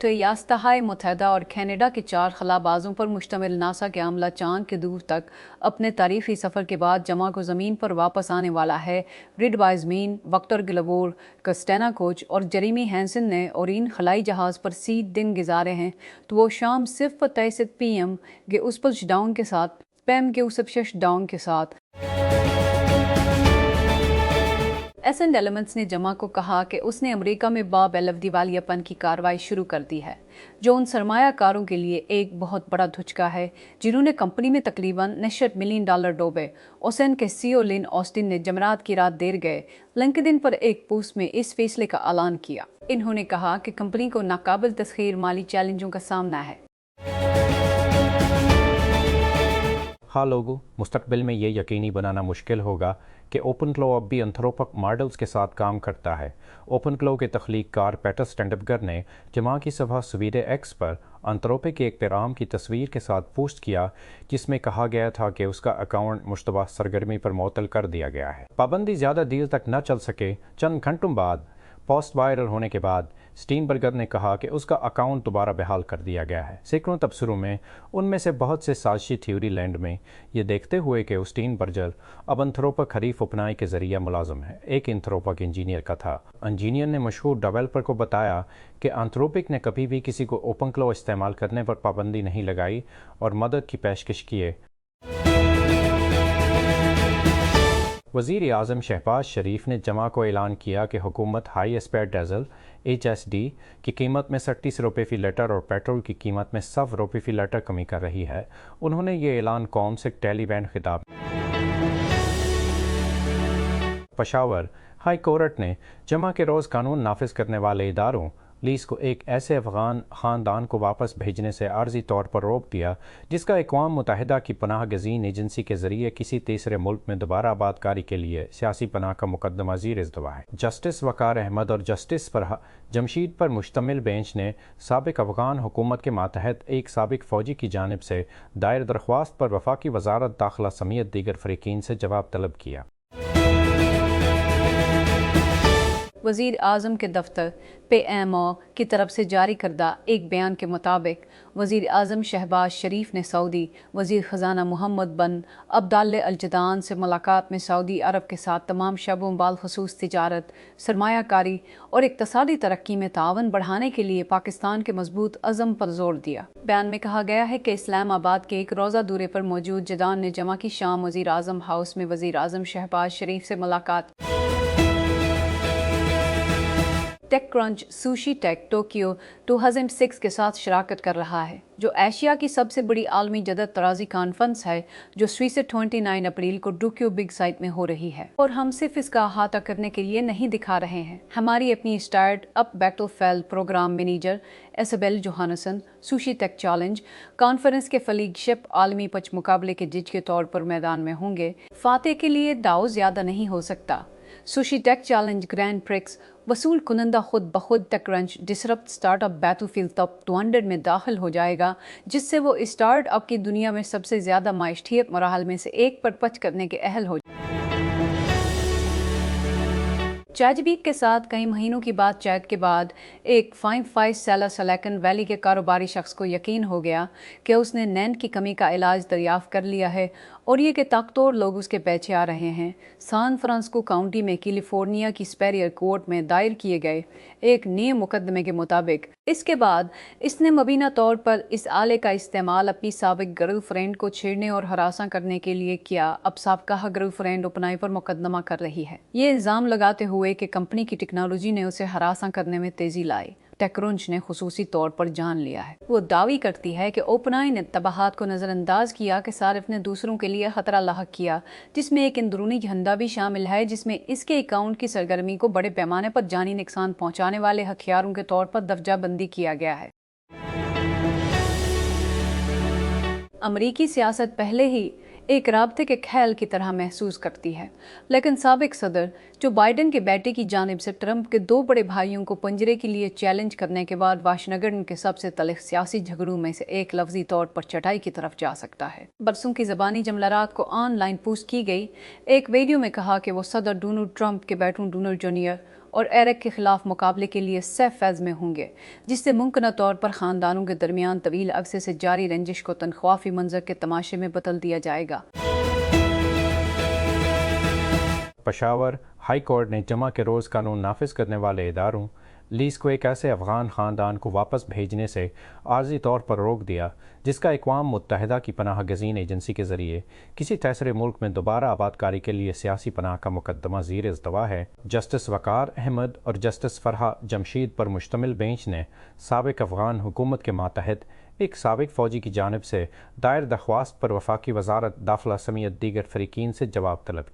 वक्त यास्ताहाए मुत्तहदा और कनाडा के 4 खलाबाजों पर मुश्तमिल नासा के अमला चांद के दूर तक अपने तारीखी सफ़र के बाद जमा को ज़मीन पर वापस आने वाला है। रिड वाइजमीन, वक्टर ग्लबोर, कस्टेना कोच और जेरेमी हैंसन ने ओरिन खलाई जहाज़ पर 30 दिन गुजारे हैं, तो वो शाम सिर्फ 23 PM के उस शटडाउन के साथ स्पैम के उस शटडाउन के साथ एसेंट एलिमेंट्स ने जमा को कहा कि उसने अमेरिका में बाबेलव दिवालियापन की कार्रवाई शुरू कर दी है, जो उन सरमायाकारों के लिए एक बहुत बड़ा धुचका है जिन्होंने कंपनी में तकरीबन $90 मिलियन डोबे। ओसेन के CEO लिन ऑस्टिन ने जमरात की रात देर गए लिंक्डइन पर एक पोस्ट में इस फैसले का ऐलान किया। इन्होंने कहा कि कंपनी को नाकाबिल तस्खीर माली चैलेंजों का सामना है। हाँ लोगों, मुस्तकबिल में ये यकीनी बनाना मुश्किल होगा कि ओपनक्लो अब भी एंथ्रोपिक मॉडल्स के साथ काम करता है। ओपनक्लो के तख्लीक़कार पीटर स्टेंडबगर ने जमा की सभा सवीरे एक्स पर एंथ्रोपिक के इख्तिराम की तस्वीर के साथ पोस्ट किया, जिसमें कहा गया था कि उसका अकाउंट मुश्तबह सरगर्मी पर मुअत्तल कर दिया गया है। पाबंदी ज़्यादा देर तक न चल सके। चंद घंटों बाद पोस्ट वायरल होने के बाद स्टीनबर्गर ने कहा कि उसका अकाउंट दोबारा बहाल कर दिया गया है। सैकड़ों तबसरों में, उनमें से बहुत से साजिशी थ्योरी लैंड में, ये देखते हुए कि स्टीनबर्गर अब एंथ्रोपिक हरीफ अपनाई के ज़रिए मुलाजम है। एक एंथ्रोपिक इंजीनियर का था। इंजीनियर ने मशहूर डेवलपर को बताया कि एंथ्रोपिक ने कभी भी किसी को ओपनक्लो इस्तेमाल करने पर पाबंदी नहीं लगाई और मदद की पेशकश किए। वज़ीर आज़म शहबाज शरीफ ने जमा को ऐलान किया कि हुकूमत हाई स्पीड डीजल HSD की कीमत में 37 रुपये फ़ी लीटर और पेट्रोल की कीमत में 100 रुपये फ़ी लीटर कमी कर रही है। उन्होंने ये ऐलान कौम से टेलीबैन खिताब। पेशावर हाई कोर्ट ने जमा के रोज़ कानून नाफिज करने वाले इदारों लीज को एक ऐसे अफगान ख़ानदान को वापस भेजने से आर्जी तौर पर रोक दिया जिसका अक़वाम मुत्तहिदा की पनाह गज़ीन एजेंसी के ज़रिए किसी तीसरे मुल्क में दोबारा आबादकारी के लिए सियासी पनाह का मुकदमा ज़ीर इल्तवा है। जस्टिस वक़ार अहमद और जस्टिस पर जमशीद पर मुश्तमिल बेंच ने साबिक अफ़गान हुकूमत के मातहत एक साबिक फ़ौजी की जानिब से दायर दरख्वास्त पर वफाकी वज़ारत दाखिला समेत दीगर फ़रीक़ीन से जवाब तलब किया। वज़ीर आज़म के दफ्तर PMO की तरफ से जारी करदा एक बयान के मुताबिक वज़ीर आज़म शहबाज शरीफ ने सऊदी वज़ीर ख़जाना मोहम्मद बिन अब्दुल्ला अल जदान से मुलाकात में सऊदी अरब के साथ तमाम शबों बालखसूस तिजारत, सरमायाकारी और इक़्तिसादी तरक्की में तावन बढ़ाने के लिए पाकिस्तान के मजबूत अज़म पर जोर दिया। बयान में कहा गया है कि इस्लामाबाद के एक रोज़ा दौरे पर मौजूद जदान ने जमा की शाम वज़ीर आज़म हाउस में वज़ीर आज़म शहबाज शरीफ से मुलाकात। TechCrunch sushi tech Tokyo 2006 के साथ शराकत कर रहा है, जो एशिया की सबसे बड़ी आलमी जदत तराजी कॉन्फ्रेंस है, जो स्वीस 29 अप्रैल को टोक्यो बिग साइट में हो रही है। और हम सिर्फ इसका अहाता करने के लिए नहीं दिखा रहे हैं। हमारी अपनी start up battlefield programme manager Isabel Johansson sushi take challenge conference के फ्लैगशिप आलमी पच मुकाबले के जज के तौर पर मैदान में होंगे। फातेह के लिए दाव ज़्यादा नहीं हो सकता। Sushi take Challenge Grand Prix वसूल कुनंदा खुद बखुद TechCrunch Disrupt Startup Battlefield top 200 में दाखिल हो जाएगा, जिससे वो स्टार्टअप की दुनिया में सबसे ज़्यादा माइशठियत मराहल में से एक पर पच करने के अहल हो। चैटजीपीटी के साथ कई महीनों की बातचीत के बाद एक 5 साला सिलिकॉन वैली के कारोबारी शख्स को यकीन हो गया कि उसने नैन की कमी का इलाज दरियाफ्त कर लिया है और ये कि ताकतवर लोग उसके पीछे आ रहे हैं। सान फ्रांसिस्को काउंटी में कैलिफोर्निया की सुपीरियर कोर्ट में दायर किए गए एक नए मुकदमे के मुताबिक इसके बाद इसने मुबीना तौर पर इस आले का इस्तेमाल अपनी साबिक गर्लफ्रेंड को छेड़ने और हरासा करने के लिए किया। अब साबका गर्लफ्रेंड अपनाई पर मुकदमा कर रही है, ये इल्ज़ाम लगाते हुए कि कंपनी की टेक्नोलॉजी ने उसे हरासा करने में तेजी लाई। टेकक्रंच ने खुसूसी तौर पर जान लिया है। वो दावी करती है कि ओपनआई ने तबाहात को नज़रअंदाज किया कि सारिफ ने दूसरों के लिए खतरा लाहक किया, जिसमें एक अंदरूनी झंडा भी शामिल है, जिसमें इसके अकाउंट की सरगर्मी को बड़े पैमाने पर जानी नुकसान पहुंचाने वाले हथियारों के तौर पर दर्जा बंदी किया गया है। अमरीकी सियासत पहले ही एक राब्ते के ख्याल की तरह महसूस करती है, लेकिन साबिक सदर जो बाइडेन के बेटे की जानिब से ट्रंप के 2 बड़े भाइयों को पंजरे के लिए चैलेंज करने के बाद वाशिंगटन के सबसे तल्ख सियासी झगड़ों में से एक लफ्जी तौर पर चटाई की तरफ जा सकता है। बरसों की ज़बानी जमलरात को ऑनलाइन पोस्ट की गई एक वीडियो में कहा कि वो सदर डोनाल्ड ट्रंप के बेटों डोनाल्ड जूनियर اور ایرک کے خلاف مقابلے کے لیے سیف فیض میں ہوں گے، جس سے ممکنہ طور پر خاندانوں کے درمیان طویل عرصے سے جاری رنجش کو تنخوافی منظر کے تماشے میں بدل دیا جائے گا۔ پشاور ہائی کورٹ نے جمعہ کے روز قانون نافذ کرنے والے اداروں لیز کو ایک ایسے افغان خاندان کو واپس بھیجنے سے عارضی طور پر روک دیا جس کا اقوام متحدہ کی پناہ گزین ایجنسی کے ذریعے کسی تیسرے ملک میں دوبارہ آباد کاری کے لیے سیاسی پناہ کا مقدمہ زیر التوا ہے۔ جسٹس وقار احمد اور جسٹس فرحہ جمشید پر مشتمل بینچ نے سابق افغان حکومت کے ماتحت ایک سابق فوجی کی جانب سے دائر درخواست پر وفاقی وزارت داخلہ سمیت دیگر فریقین سے جواب طلب کیا۔